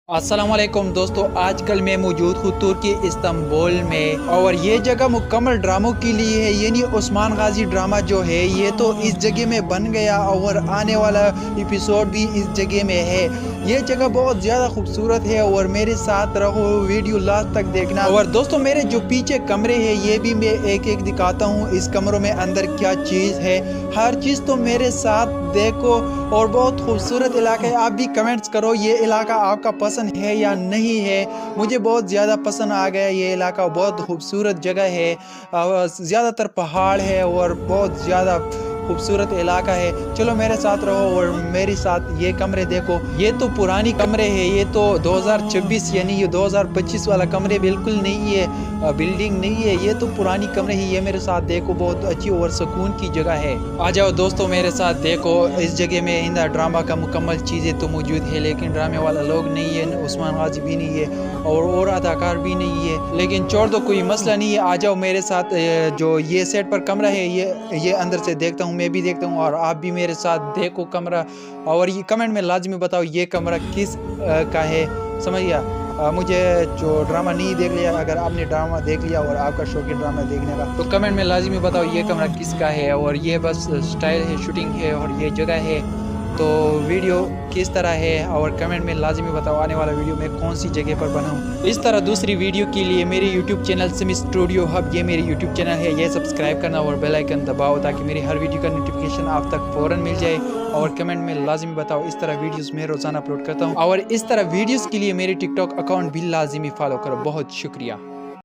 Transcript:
अस्सलाम वालेकुम दोस्तों, आजकल मैं मौजूद हूँ तुर्की इस्तांबुल में और ये जगह मुकम्मल ड्रामों के लिए है। यानी उस्मान गाजी ड्रामा जो है ये तो इस जगह में बन गया और आने वाला एपिसोड भी इस जगह में है। ये जगह बहुत ज़्यादा खूबसूरत है और मेरे साथ रहो, वीडियो लास्ट तक देखना। और दोस्तों मेरे जो पीछे कमरे हैं ये भी मैं एक एक दिखाता हूँ। इस कमरों में अंदर क्या चीज़ है, हर चीज़ तो मेरे साथ देखो। और बहुत खूबसूरत इलाका है। आप भी कमेंट्स करो ये इलाका आपका पसंद है या नहीं है। मुझे बहुत ज़्यादा पसंद आ गया ये इलाका, बहुत खूबसूरत जगह है। ज़्यादातर पहाड़ है और बहुत ज़्यादा खूबसूरत इलाका है। चलो मेरे साथ रहो और मेरे साथ ये कमरे देखो। ये तो पुरानी कमरे हैं, ये तो 2026 यानी ये 2025 वाला कमरे बिल्कुल नहीं है, बिल्डिंग नहीं है। ये तो पुरानी कमरे ही। ये मेरे साथ देखो, बहुत अच्छी और सुकून की जगह है। आ जाओ दोस्तों मेरे साथ देखो। इस जगह में इंदा ड्रामा का मुकम्मल चीज़ें तो मौजूद है, लेकिन ड्रामे वाला लोग नहीं है, उस्मान गाजी भी नहीं है और अदाकार भी नहीं है। लेकिन छोड़ दो, कोई मसला नहीं है। आ जाओ मेरे साथ। जो ये सेट पर कमरा है ये अंदर से देखता हूँ, मैं भी देखता हूँ और आप भी मेरे साथ देखो कमरा। और ये कमेंट में लाजमी बताओ ये कमरा किस का है, समझ गया। मुझे जो ड्रामा नहीं देख लिया, अगर आपने ड्रामा देख लिया और आपका शौक है ड्रामा देखने का तो कमेंट में लाजमी बताओ ये कमरा किसका है। और ये बस स्टाइल है, शूटिंग है और ये जगह है। तो वीडियो किस तरह है और कमेंट में लाजमी बताओ आने वाला वीडियो में कौन सी जगह पर बनाऊँ। इस तरह दूसरी वीडियो के लिए मेरे YouTube channel Simi studio hub, ये मेरे यूट्यूब चैनल है, ये सब्सक्राइब करना और बेल आइकन दबाओ ताकि मेरी हर वीडियो का नोटिफिकेशन आप तक फ़ौरन मिल जाए। और कमेंट में लाजमी बताओ। इस तरह वीडियोस मैं रोज़ाना अपलोड करता हूँ और इस तरह वीडियोस के लिए मेरे टिकटॉक अकाउंट भी लाजमी फॉलो करो। बहुत शुक्रिया।